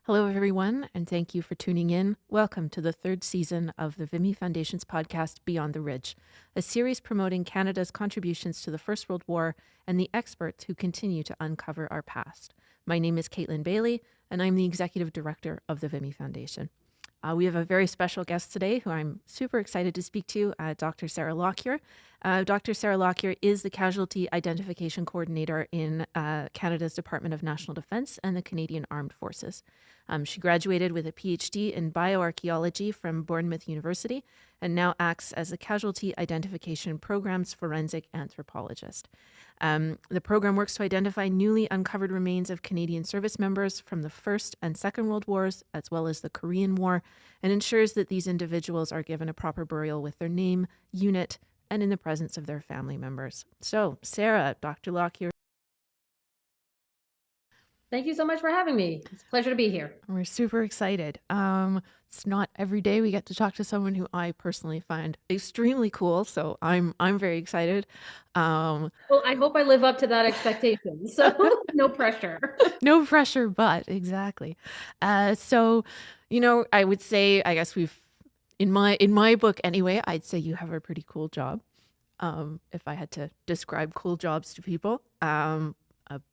Hello, everyone, and thank you for tuning in. Welcome to the third season of the Vimy Foundation's podcast, Beyond the Ridge, a series promoting Canada's contributions to the First World War and the experts who continue to uncover our past. My name is Caitlin Bailey, and I'm the Executive Director of the Vimy Foundation. We have a very special guest today who I'm super excited to speak to, Dr. Sarah Lockyer. Dr. Sarah Lockyer is the Casualty Identification Coordinator in Canada's Department of National Defence and the Canadian Armed Forces. She graduated with a PhD in Bioarchaeology from Bournemouth University and now acts as a Casualty Identification Programs forensic anthropologist. The program works to identify newly uncovered remains of Canadian service members from the First and Second World Wars, as well as the Korean War, and ensures that these individuals are given a proper burial with their name, unit, and in the presence of their family members. So, Sarah, Dr. Lockyer. Thank you so much for having me. It's a pleasure to be here. We're super excited. It's not every day we get to talk to someone who I personally find extremely cool, so I'm very excited. Well, I hope I live up to that expectation. So no pressure. No pressure, but exactly. So, I would say, I guess in my book anyway, I'd say you have a pretty cool job. If I had to describe cool jobs to people, a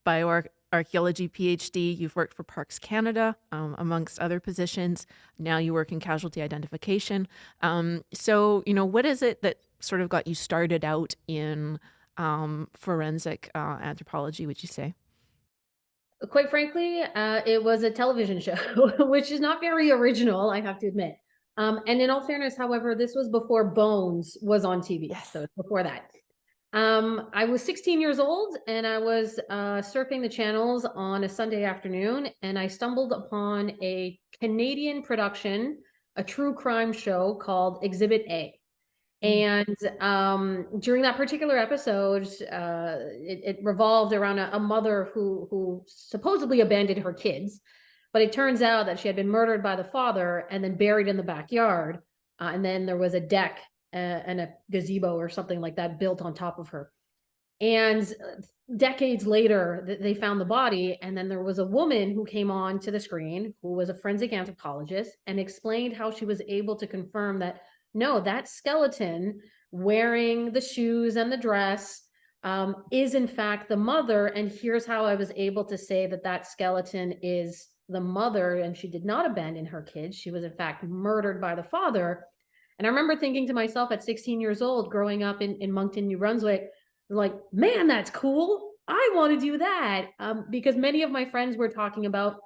bioarchaeology PhD, you've worked for Parks Canada, amongst other positions. Now you work in casualty identification. So, what is it that sort of got you started out in forensic anthropology, would you say? Quite frankly, it was a television show, which is not very original, I have to admit. And in all fairness, however, this was before Bones was on TV. Yes. So it's before that. I was 16 years old and I was surfing the channels on a Sunday afternoon, and I stumbled upon a Canadian production, a true crime show called Exhibit A. And during that particular episode, it revolved around a mother who supposedly abandoned her kids, but it turns out that she had been murdered by the father and then buried in the backyard. And then there was a deck and a gazebo or something like that built on top of her. And decades later, they found the body, and then there was a woman who came on to the screen who was a forensic anthropologist and explained how she was able to confirm that no, that skeleton wearing the shoes and the dress is in fact the mother. And here's how I was able to say that that skeleton is the mother, and she did not abandon her kids. She was in fact murdered by the father. And I remember thinking to myself at 16 years old, growing up in Moncton, New Brunswick, like, man, that's cool. I want to do that. Because many of my friends were talking about,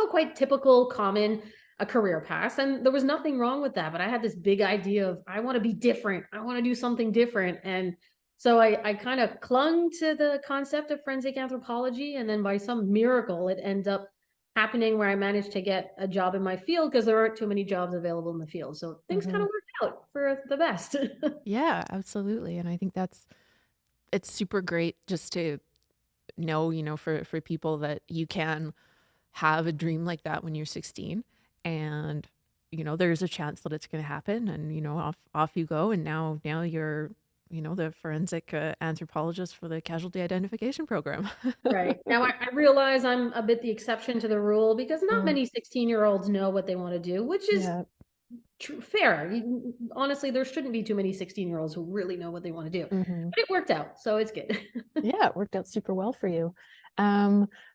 quite typical, common a career path. And there was nothing wrong with that. But I had this big idea of, I want to be different. I want to do something different. And so I kind of clung to the concept of forensic anthropology. And then by some miracle, it ended up happening where I managed to get a job in my field because there aren't too many jobs available in the field. So things kind of worked out for the best. Yeah, absolutely. And I think it's super great just to know, for people that you can have a dream like that when you're 16 and, there's a chance that it's going to happen and, off you go. And now you're, the forensic anthropologist for the Casualty Identification Program. Right. Now I realize I'm a bit the exception to the rule because not many 16-year-olds know what they want to do, which is Yeah. fair. Honestly, there shouldn't be too many 16-year-olds who really know what they want to do. But it worked out, so it's good. Yeah, it worked out super well for you.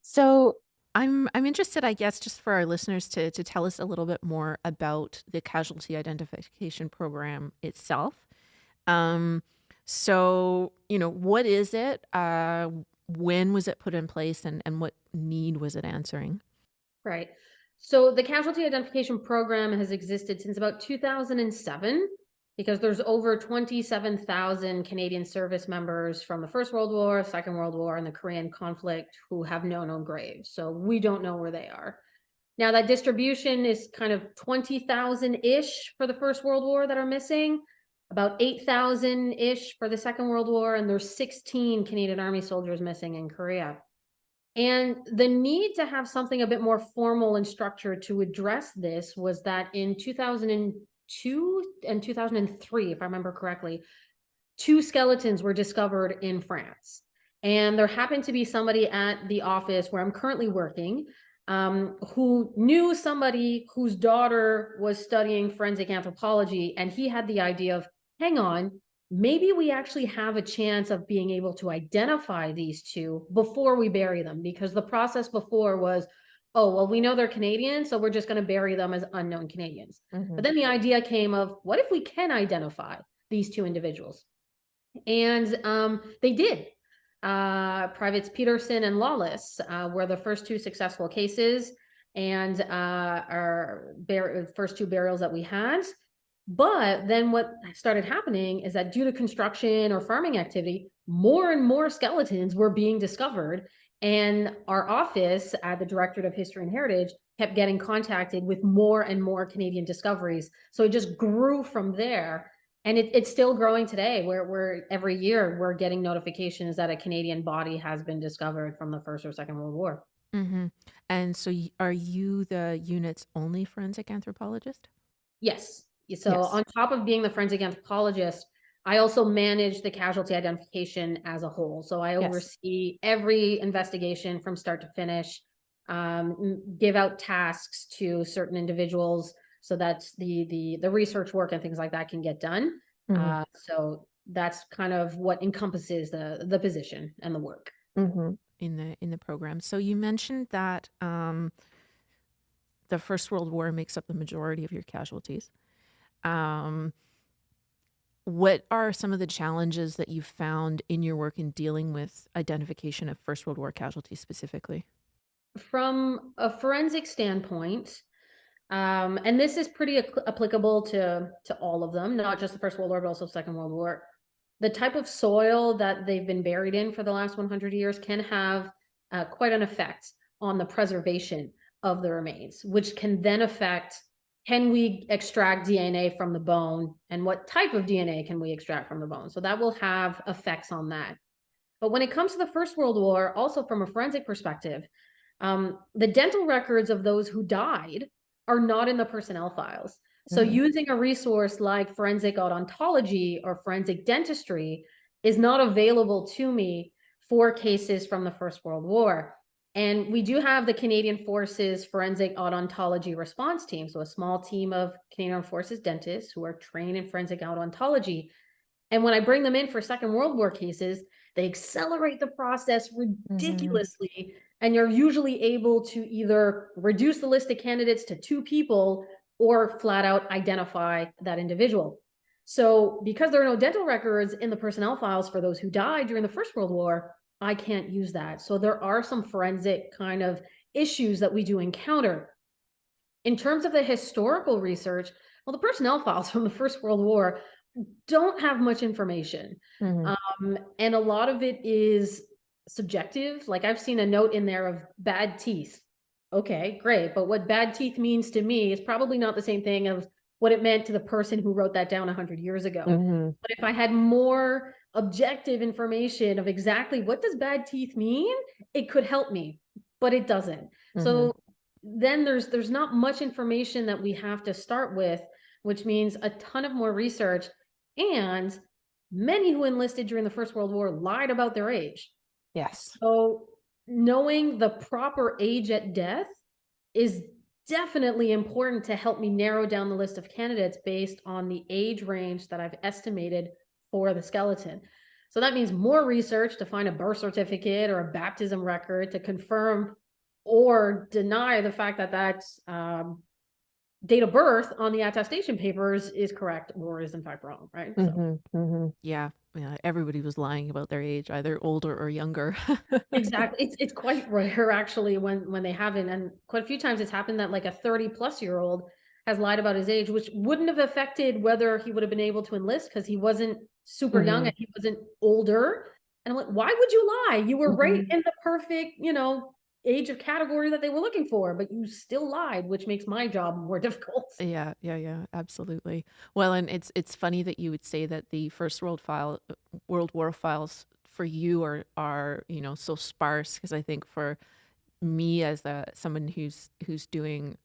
So I'm interested, I guess, just for our listeners to tell us a little bit more about the Casualty Identification Program itself. So, what is it? When was it put in place, and what need was it answering? Right. So the Casualty Identification Program has existed since about 2007 because there's over 27,000 Canadian service members from the First World War, Second World War, and the Korean conflict who have no known graves. So we don't know where they are. Now that distribution is kind of 20,000-ish for the First World War that are missing, about 8,000-ish for the Second World War, and there's 16 Canadian Army soldiers missing in Korea. And the need to have something a bit more formal and structured to address this was that in 2002 and 2003, if I remember correctly, 2 skeletons were discovered in France. And there happened to be somebody at the office where I'm currently working who knew somebody whose daughter was studying forensic anthropology, and he had the idea of, hang on, maybe we actually have a chance of being able to identify these two before we bury them, because the process before was, oh, well, we know they're Canadian, so we're just going to bury them as unknown Canadians. But then the idea came of, what if we can identify these two individuals? And they did. Privates Peterson and Lawless were the first two successful cases, and our first two burials that we had. But then what started happening is that due to construction or farming activity, more and more skeletons were being discovered. And our office at the Directorate of History and Heritage kept getting contacted with more and more Canadian discoveries. So it just grew from there. And it's still growing today, where we're every year we're getting notifications that a Canadian body has been discovered from the First or Second World War. And so are you the unit's only forensic anthropologist? Yes. So on top of being the forensic anthropologist, I also manage the casualty identification as a whole. So I oversee every investigation from start to finish, give out tasks to certain individuals so that the research work and things like that can get done. So that's kind of what encompasses the position and the work in the program. So you mentioned that the First World War makes up the majority of your casualties. What are some of the challenges that you've found in your work in dealing with identification of First World War casualties specifically? From a forensic standpoint? And this is pretty applicable to all of them, not just the First World War, but also Second World War. The type of soil that they've been buried in for the last 100 years can have quite an effect on the preservation of the remains, which can then affect, can we extract DNA from the bone, and what type of DNA can we extract from the bone? So that will have effects on that. But when it comes to the First World War, also from a forensic perspective, the dental records of those who died are not in the personnel files. So using a resource like forensic odontology or forensic dentistry is not available to me for cases from the First World War. And we do have the Canadian Forces Forensic Odontology Response Team, so a small team of Canadian Forces dentists who are trained in forensic odontology. And when I bring them in for Second World War cases, they accelerate the process ridiculously. And you're usually able to either reduce the list of candidates to 2 people or flat out identify that individual. So because there are no dental records in the personnel files for those who died during the First World War, I can't use that. So there are some forensic kind of issues that we do encounter. In terms of the historical research, well, the personnel files from the First World War don't have much information. And a lot of it is subjective. Like I've seen a note in there of bad teeth. Okay, great. But what bad teeth means to me is probably not the same thing as what it meant to the person who wrote that down 100 years ago. But if I had more objective information of exactly what does bad teeth mean, it could help me, but it doesn't. So then there's not much information that we have to start with, which means a ton of more research. And many who enlisted during the First World War lied about their age. So knowing the proper age at death is definitely important to help me narrow down the list of candidates based on the age range that I've estimated for the skeleton. So that means more research to find a birth certificate or a baptism record to confirm or deny the fact that that's date of birth on the attestation papers is correct or is in fact wrong, right? Yeah, everybody was lying about their age, either older or younger. Exactly. It's quite rare actually when they haven't, and quite a few times it's happened that like a 30-plus-year-old has lied about his age, which wouldn't have affected whether he would have been able to enlist because he wasn't super young and he wasn't older. And I'm like, why would you lie? You were right in the perfect, age of category that they were looking for, but you still lied, which makes my job more difficult. Yeah, absolutely. Well, and it's funny that you would say that the First World War files for you are so sparse, because I think for me as someone who's doing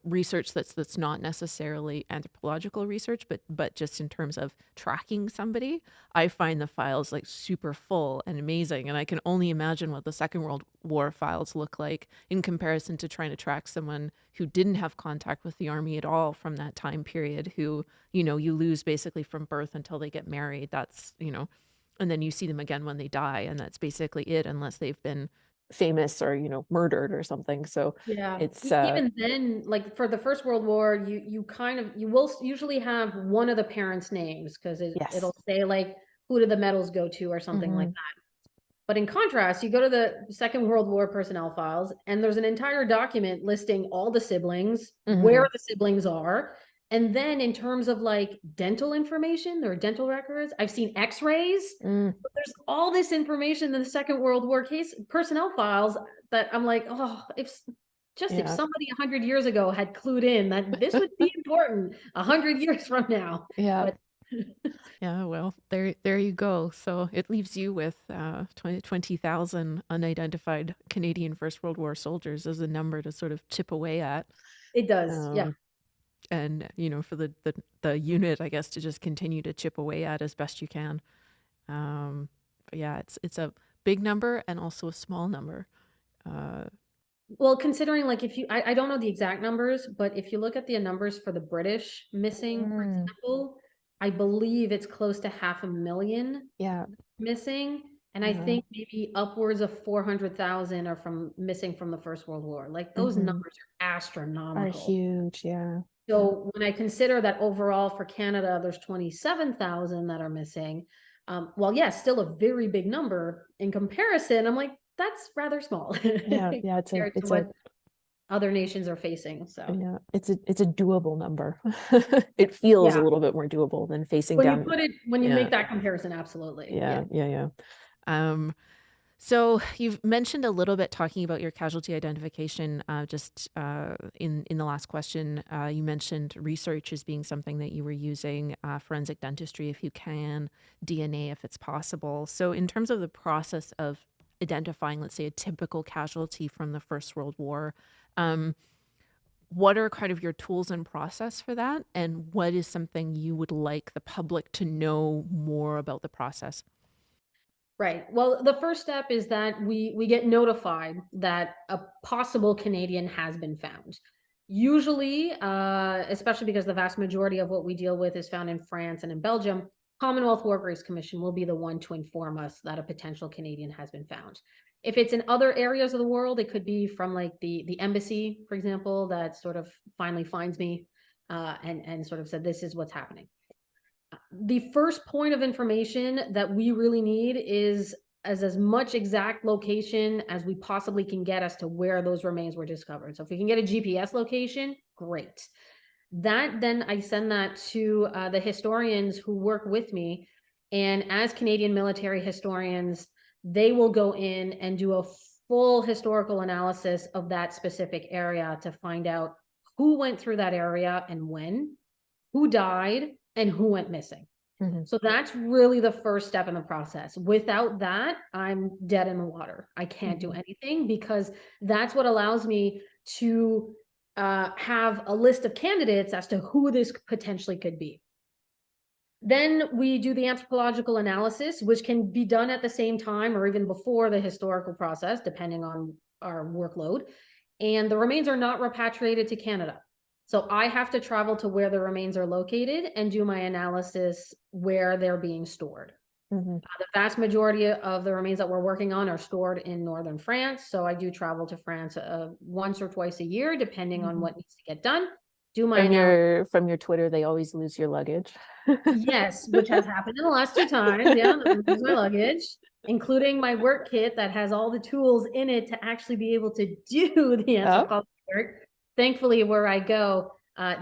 research that's not necessarily anthropological research, but just in terms of tracking somebody, I find the files like super full and amazing. And I can only imagine what the Second World War files look like in comparison to trying to track someone who didn't have contact with the army at all from that time period, who, you lose basically from birth until they get married. That's, and then you see them again when they die, and that's basically it, unless they've been famous or, murdered or something. So Yeah. it's Even then, like for the First World War, you will usually have one of the parents' names, because yes. it'll say like, who did the medals go to or something like Hmm. that. But in contrast, you go to the Second World War personnel files, and there's an entire document listing all the siblings, where Hmm. the siblings are. And then in terms of like dental information, there are dental records. I've seen x-rays. Mm, But there's all this information in the Second World War case personnel files that I'm like, oh, if yeah. somebody 100 years ago had clued in that this would be important 100 years from now. Yeah. But Yeah, well, there you go. So it leaves you with 20,000 unidentified Canadian First World War soldiers as a number to sort of chip away at. it does, yeah. Um, and, for the unit, I guess, to just continue to chip away at as best you can. But yeah, it's a big number and also a small number. Uh, Well, considering like if I don't know the exact numbers, but if you look at the numbers for the British missing, for mm, example, I believe it's close to 500,000 yeah. missing. And I Uh, think maybe upwards of 400,000 are missing from the First World War. Like those mhm. numbers are Are astronomical. huge. Yeah. Yeah. So when I consider that overall for Canada, there's 27,000 that are missing. Well, yeah, still a very big number in comparison. I'm like, that's rather small Yeah. Yeah. compared to what other nations are facing. So Yeah, it's a doable number. It feels a yeah, little bit more doable than facing down. when you Yeah, make that comparison, absolutely. Yeah. yeah. Um, so you've mentioned a little bit talking about your casualty identification, just in the last question. You mentioned research as being something that you were using, forensic dentistry if you can, DNA if it's possible. So in terms of the process of identifying, let's say, a typical casualty from the First World War, um, what are kind of your tools and process for that? And what is something you would like the public to know more about the process? Right. Well, the first step is that we get notified that a possible Canadian has been found. Usually, especially because the vast majority of what we deal with is found in France and in Belgium, Commonwealth War Graves Commission will be the one to inform us that a potential Canadian has been found. If it's in other areas of the world, it could be from like the embassy, for example, that sort of finally finds me and sort of said, this is what's happening. The first point of information that we really need is as much exact location as we possibly can get as to where those remains were discovered. So if we can get a GPS location, great. Then I send that to the historians who work with me. And as Canadian military historians, they will go in and do a full historical analysis of that specific area to find out who went through that area and when, who died, and who went missing. Hmm. So that's really the first step in the process. Without that, I'm dead in the water. I can't do Hmm. anything, because that's what allows me to have a list of candidates as to who this potentially could be. Then we do the anthropological analysis, which can be done at the same time or even before the historical process, depending on our workload. And the remains are not repatriated to Canada. So I have to travel to where the remains are located and do my analysis where they're being stored. Hmm. The vast majority of the remains that we're working on are stored in northern France. So I do travel to France once or twice a year, depending on Hmm. what needs to get done. Do my analysis. From your Twitter, they always lose your luggage. Yes, which has happened in the last 2 times. Yeah, lose my luggage, including my work kit that has all the tools in it to actually be able to do the Oh. anthropology work. Thankfully, where I go,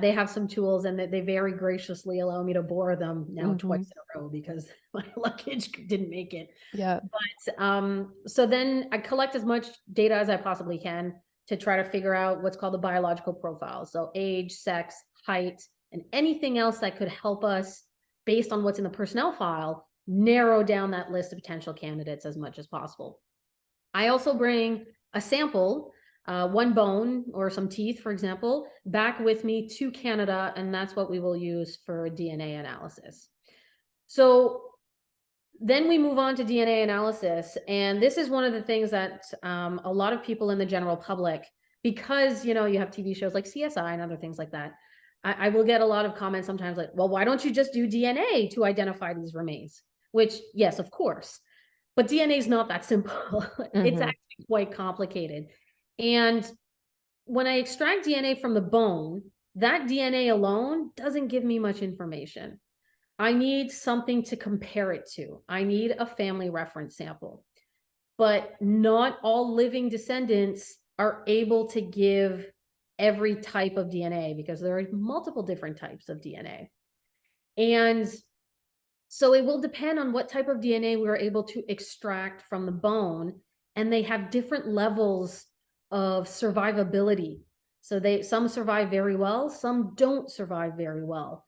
they have some tools, and they very graciously allow me to borrow them now Hmm. twice in a row because my luggage didn't make it. Yeah. But so then I collect as much data as I possibly can to try to figure out what's called the biological profile. So age, sex, height, and anything else that could help us, based on what's in the personnel file, narrow down that list of potential candidates as much as possible. I also bring a sample one bone or some teeth, for example, back with me to Canada, and that's what we will use for DNA analysis. So then we move on to DNA analysis, and this is one of the things that a lot of people in the general public, because you have TV shows like CSI and other things like that, I will get a lot of comments sometimes like, well, why don't you just do DNA to identify these remains? Which, yes, of course, but DNA is not that simple. It's actually quite complicated. And when I extract DNA from the bone, that DNA alone doesn't give me much information. I need something to compare it to. I need a family reference sample. But not all living descendants are able to give every type of DNA because there are multiple different types of DNA. And so it will depend on what type of DNA we're able to extract from the bone, and they have different levels of survivability. So some survive very well, some don't survive very well.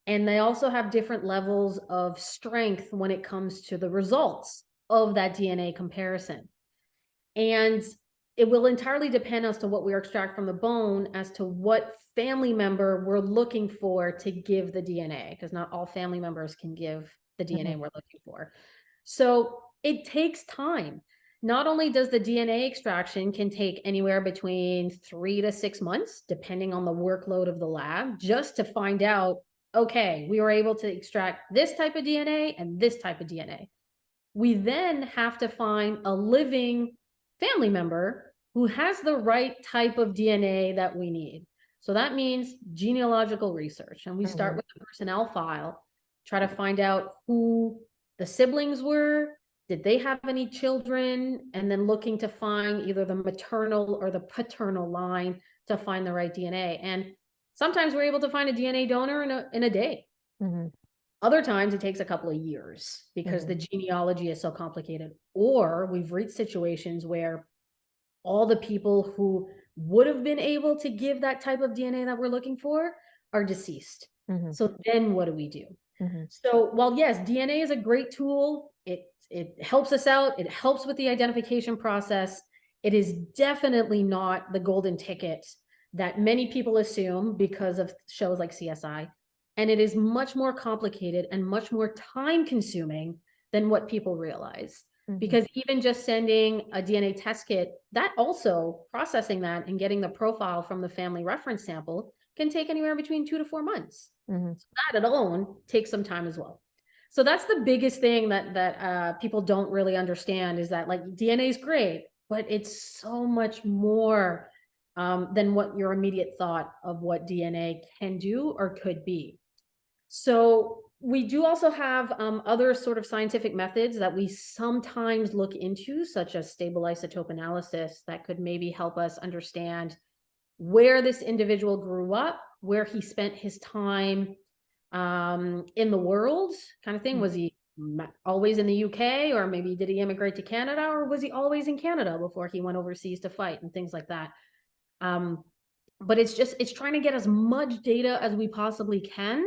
And they also have different levels of strength when it comes to the results of that DNA comparison. And it will entirely depend as to what we extract from the bone as to what family member we're looking for to give the DNA, because not all family members can give the DNA we're looking for. So it takes time. Not only does the DNA extraction can take anywhere between 3 to 6 months, depending on the workload of the lab, just to find out, okay, we were able to extract this type of DNA and this type of DNA. We then have to find a living family member who has the right type of DNA that we need. So that means genealogical research. And we start with the personnel file, try to find out who the siblings were, did they have any children, and then looking to find either the maternal or the paternal line to find the right DNA. And sometimes we're able to find a DNA donor in a day. Other times it takes a couple of years because the genealogy is so complicated. Or we've reached situations where all the people who would have been able to give that type of DNA that we're looking for are deceased. So then what do we do? So while yes, DNA is a great tool, it helps us out, it helps with the identification process, it is definitely not the golden ticket that many people assume because of shows like CSI. And it is much more complicated and much more time consuming than what people realize. Because even just sending a DNA test kit, that also processing that and getting the profile from the family reference sample can take anywhere between 2 to 4 months. So that alone takes some time as well. So that's the biggest thing that people don't really understand, is that like DNA is great, but it's so much more than what your immediate thought of what DNA can do or could be. So we do also have other sort of scientific methods that we sometimes look into, such as stable isotope analysis, that could maybe help us understand where this individual grew up, where he spent his time in the world, kind of thing. Was he always in the UK, or maybe did he immigrate to Canada, or was he always in Canada before he went overseas to fight, and things like that. But it's trying to get as much data as we possibly can,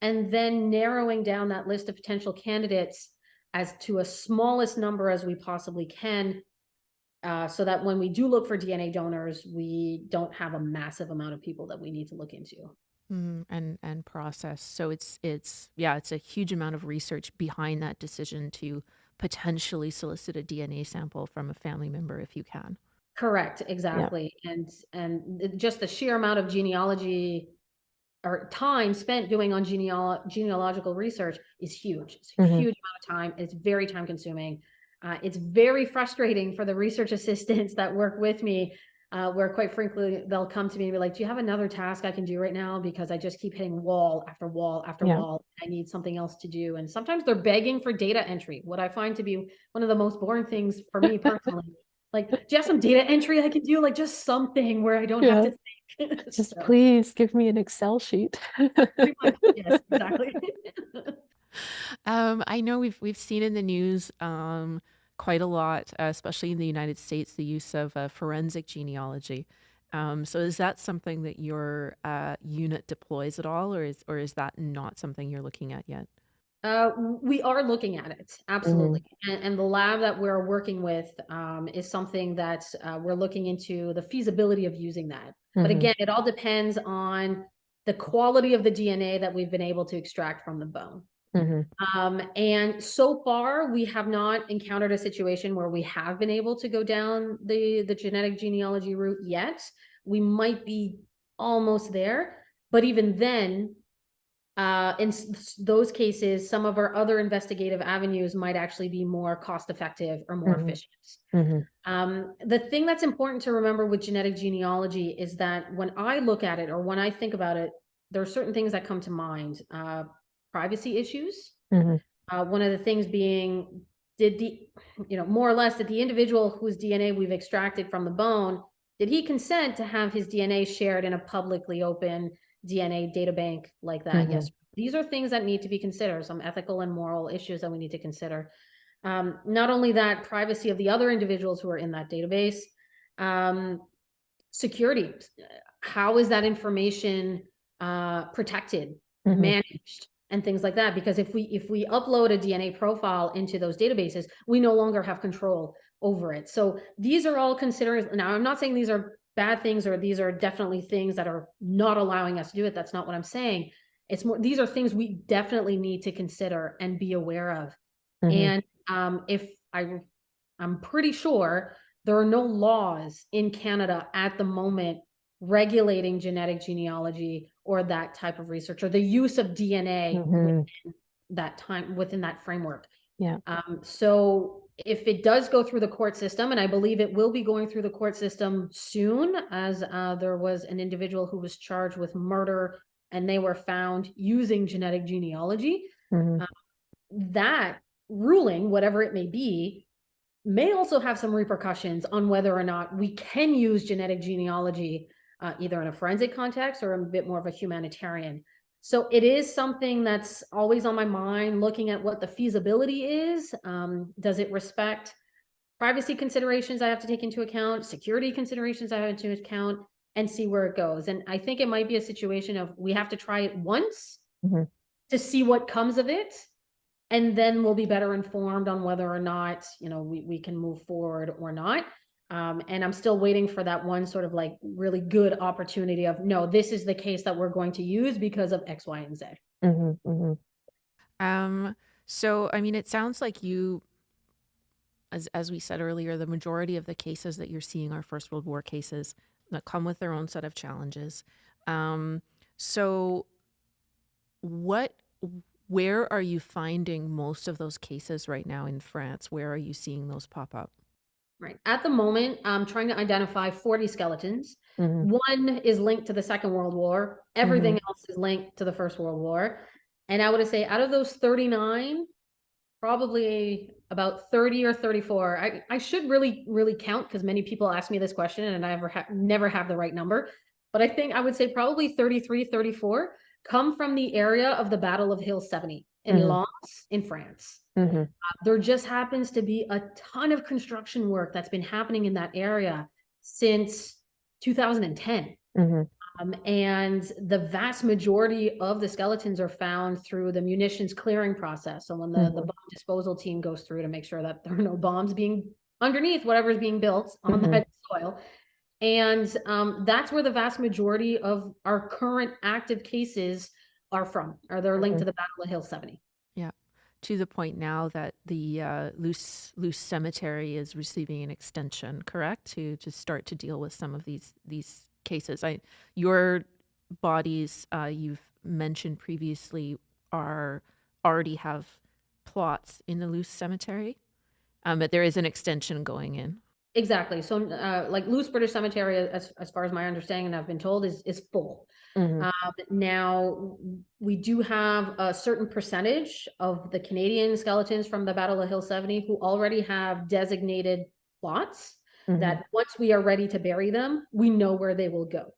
and then narrowing down that list of potential candidates as to a smallest number as we possibly can, so that when we do look for DNA donors, we don't have a massive amount of people that we need to look into. And process. So it's a huge amount of research behind that decision to potentially solicit a DNA sample from a family member if you can. Correct, exactly. And just the sheer amount of genealogy or time spent doing on genealogical research is huge. It's a huge amount of time. It's very time consuming. It's very frustrating for the research assistants that work with me, where quite frankly, they'll come to me and be like, do you have another task I can do right now? Because I just keep hitting wall after wall after wall. I need something else to do. And sometimes they're begging for data entry, what I find to be one of the most boring things for me personally. Like, do you have some data entry I can do? Like just something where I don't have to think. Just please give me an Excel sheet. Pretty much, yes, exactly. I know we've seen in the news quite a lot, especially in the United States, the use of forensic genealogy. So is that something that your unit deploys at all, or is that not something you're looking at yet? We are looking at it, absolutely. And the lab that we're working with is something that we're looking into the feasibility of using that. But again, it all depends on the quality of the DNA that we've been able to extract from the bone. And so far, we have not encountered a situation where we have been able to go down the genetic genealogy route yet. We might be almost there, but even then, in those cases, some of our other investigative avenues might actually be more cost effective or more efficient. The thing that's important to remember with genetic genealogy is that when I look at it or when I think about it, there are certain things that come to mind. Privacy issues. One of the things being, did more or less, did the individual whose DNA we've extracted from the bone, did he consent to have his DNA shared in a publicly open DNA data bank like that? Yes. These are things that need to be considered, some ethical and moral issues that we need to consider. Not only that, privacy of the other individuals who are in that database, security. How is that information protected, managed, and things like that? Because if we upload a DNA profile into those databases, we no longer have control over it. So these are all considered. Now, I'm not saying these are bad things or these are definitely things that are not allowing us to do it. That's not what I'm saying. It's more, these are things we definitely need to consider and be aware of. And I'm pretty sure there are no laws in Canada at the moment regulating genetic genealogy or that type of research or the use of DNA within that framework. So if it does go through the court system, and I believe it will be going through the court system soon, as there was an individual who was charged with murder and they were found using genetic genealogy, that ruling, whatever it may be, may also have some repercussions on whether or not we can use genetic genealogy either in a forensic context or a bit more of a humanitarian. So it is something that's always on my mind, looking at what the feasibility is. Does it respect privacy considerations I have to take into account, security considerations I have to account, and see where it goes? And I think it might be a situation of we have to try it once to see what comes of it. And then we'll be better informed on whether or not, we can move forward or not. And I'm still waiting for that one sort of like really good opportunity of, no, this is the case that we're going to use because of X, Y, and Z. So, I mean, it sounds like you, as we said earlier, the majority of the cases that you're seeing are First World War cases that come with their own set of challenges. So where are you finding most of those cases right now in France? Where are you seeing those pop up? Right. At the moment, I'm trying to identify 40 skeletons. One is linked to the Second World War. Everything else is linked to the First World War. And I would say out of those 39, probably about 30 or 34. I should really, really count because many people ask me this question and I never have the right number. But I think I would say probably 33, 34 come from the area of the Battle of Hill 70 in Lens in France. There just happens to be a ton of construction work that's been happening in that area since 2010. And the vast majority of the skeletons are found through the munitions clearing process. So when the bomb disposal team goes through to make sure that there are no bombs being underneath whatever's being built on that soil. And that's where the vast majority of our current active cases are from, or they're linked to the Battle of Hill 70. Yeah. To the point now that the loose cemetery is receiving an extension, correct? To start to deal with some of these cases. Your bodies you've mentioned previously already have plots in the loose cemetery, but there is an extension going in. Exactly. So like Loose British Cemetery, as far as my understanding and I've been told, is full. Now, we do have a certain percentage of the Canadian skeletons from the Battle of Hill 70 who already have designated plots that once we are ready to bury them, we know where they will go.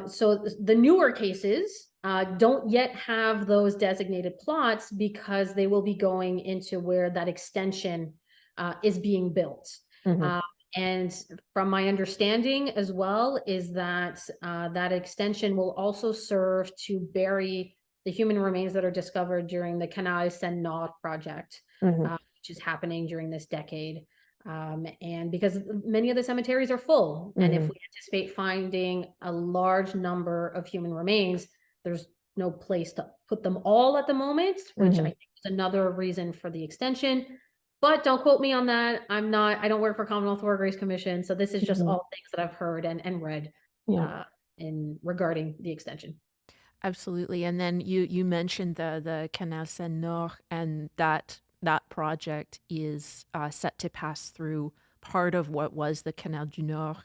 So the newer cases don't yet have those designated plots because they will be going into where that extension is being built. And from my understanding as well is that that extension will also serve to bury the human remains that are discovered during the Canal Saint-Nord project, which is happening during this decade. And because many of the cemeteries are full, and if we anticipate finding a large number of human remains, there's no place to put them all at the moment, which I think is another reason for the extension. But don't quote me on that. I don't work for Commonwealth War Graves Commission, so this is just all things that I've heard and read in regarding the extension. Absolutely. And then you mentioned the Canal Saint-Nord, and that project is set to pass through part of what was the Canal du Nord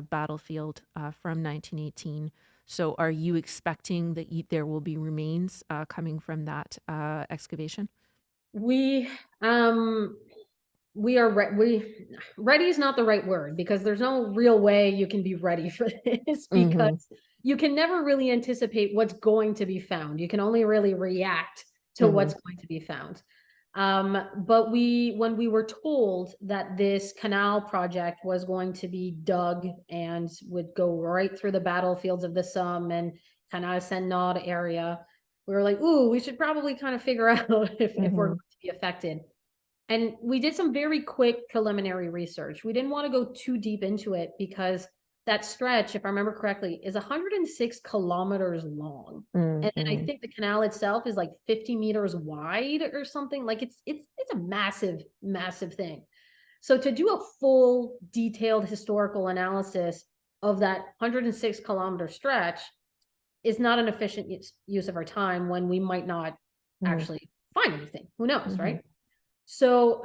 battlefield from 1918. So are you expecting that there will be remains coming from that excavation? We are ready is not the right word, because there's no real way you can be ready for this, because you can never really anticipate what's going to be found. You can only really react to what's going to be found. But when we were told that this canal project was going to be dug and would go right through the battlefields of the Somme and Canal Saint-Nord area, we were like, ooh, we should probably kind of figure out if we're going to be affected. And we did some very quick preliminary research. We didn't want to go too deep into it, because that stretch, if I remember correctly, is 106 kilometers long. And I think the canal itself is like 50 meters wide or something. Like it's a massive, massive thing. So to do a full detailed historical analysis of that 106 kilometer stretch is not an efficient use of our time, when we might not actually find anything. Who knows, right? So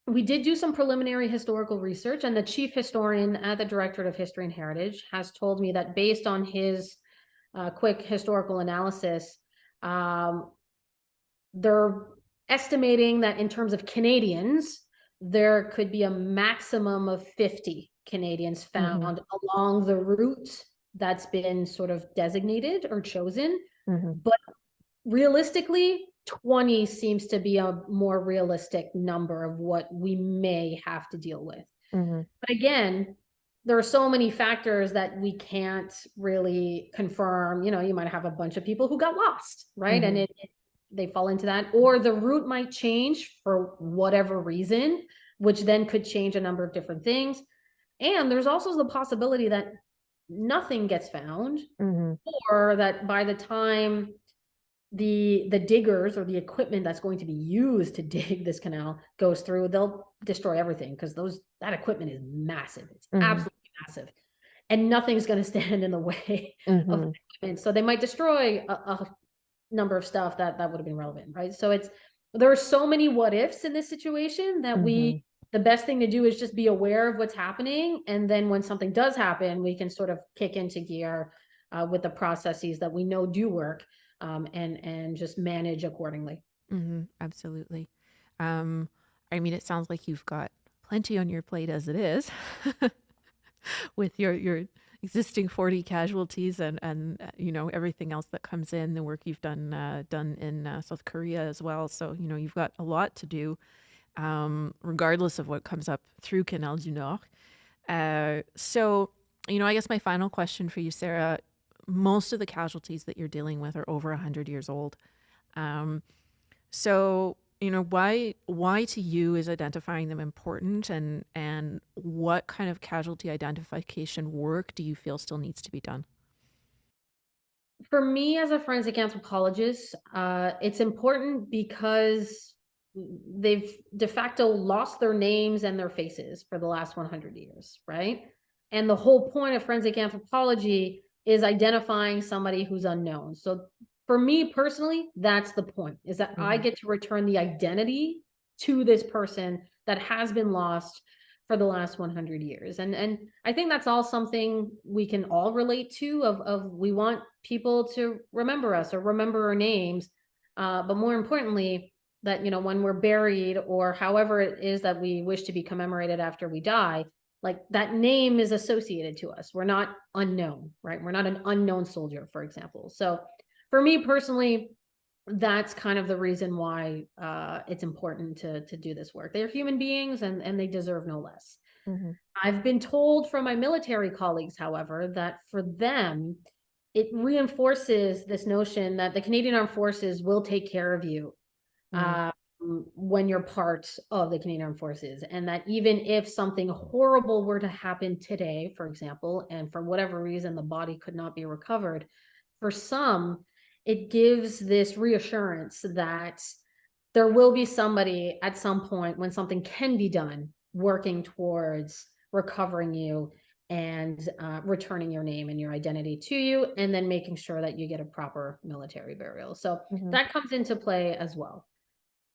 we did do some preliminary historical research, and the chief historian at the Directorate of History and Heritage has told me that based on his quick historical analysis, they're estimating that in terms of Canadians, there could be a maximum of 50 Canadians found along the route that's been sort of designated or chosen. But realistically, 20 seems to be a more realistic number of what we may have to deal with. But again, there are so many factors that we can't really confirm. You might have a bunch of people who got lost, right? And they fall into that, or the route might change for whatever reason, which then could change a number of different things. And there's also the possibility that nothing gets found, or that by the time the diggers or the equipment that's going to be used to dig this canal goes through, they'll destroy everything, because that equipment is massive. It's absolutely massive, and nothing's going to stand in the way of the equipment. So they might destroy a number of stuff that would have been relevant, right? So there are so many what ifs in this situation that the best thing to do is just be aware of what's happening, and then when something does happen, we can sort of kick into gear with the processes that we know do work. And just manage accordingly. Absolutely. I mean, it sounds like you've got plenty on your plate as it is, with your existing 40 casualties and everything else that comes in, the work you've done in South Korea as well. So you've got a lot to do, regardless of what comes up through Canal du Nord. So I guess my final question for you, Sarah. Most of the casualties that you're dealing with are over 100 years old. So, why to you is identifying them important, and what kind of casualty identification work do you feel still needs to be done? For me, as a forensic anthropologist, it's important because they've de facto lost their names and their faces for the last 100 years, right? And the whole point of forensic anthropology is identifying somebody who's unknown. So for me personally, that's the point, is that I get to return the identity to this person that has been lost for the last 100 years. And I think that's all something we can all relate to, of we want people to remember us or remember our names. But more importantly, that, when we're buried, or however it is that we wish to be commemorated after we die, like that name is associated to us. We're not unknown, right? We're not an unknown soldier, for example. So for me personally, that's kind of the reason why it's important to do this work. They're human beings, and they deserve no less. I've been told from my military colleagues, however, that for them, it reinforces this notion that the Canadian Armed Forces will take care of you when you're part of the Canadian Armed Forces. And that even if something horrible were to happen today, for example, and for whatever reason the body could not be recovered, for some, it gives this reassurance that there will be somebody at some point when something can be done working towards recovering you and returning your name and your identity to you, and then making sure that you get a proper military burial. So that comes into play as well.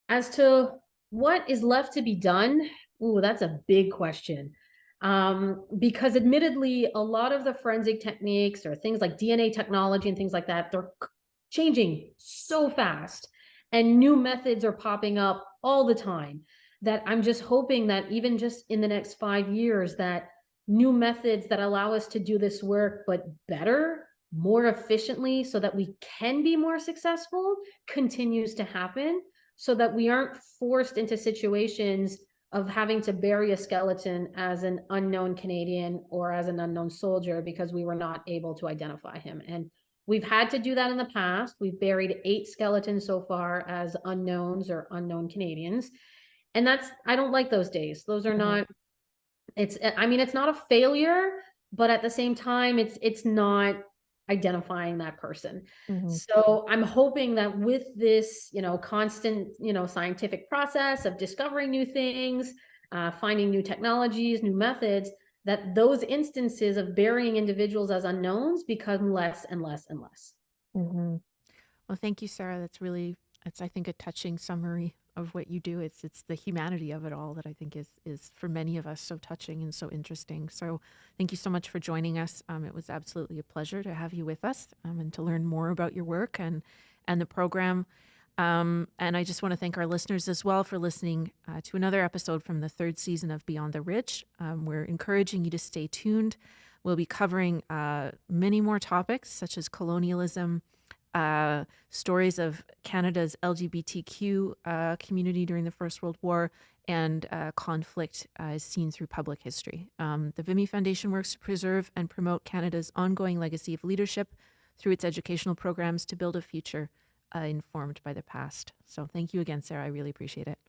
As to what is left to be done, ooh, that's a big question. Because admittedly, a lot of the forensic techniques or things like DNA technology and things like that, they're changing so fast, and new methods are popping up all the time, that I'm just hoping that even just in the next 5 years, that new methods that allow us to do this work, but better, more efficiently, so that we can be more successful, continues to happen, so that we aren't forced into situations of having to bury a skeleton as an unknown Canadian or as an unknown soldier because we were not able to identify him. And we've had to do that in the past. We've buried 8 skeletons so far as unknowns or unknown Canadians. And I don't like those days. Those are not, I mean, it's not a failure, but at the same time, it's not identifying that person. So I'm hoping that with this, constant, scientific process of discovering new things, finding new technologies, new methods, that those instances of burying individuals as unknowns become less and less and less. Well, thank you, Sarah. It's I think a touching summary of what you do. It's the humanity of it all that I think is for many of us so touching and so interesting. So thank you so much for joining us. It was absolutely a pleasure to have you with us and to learn more about your work and the program. And I just want to thank our listeners as well for listening to another episode from the 3rd season of Beyond the Ridge. We're encouraging you to stay tuned. We'll be covering many more topics such as colonialism, stories of Canada's LGBTQ community during the First World War, and conflict as seen through public history. The Vimy Foundation works to preserve and promote Canada's ongoing legacy of leadership through its educational programs to build a future informed by the past. So thank you again, Sarah. I really appreciate it.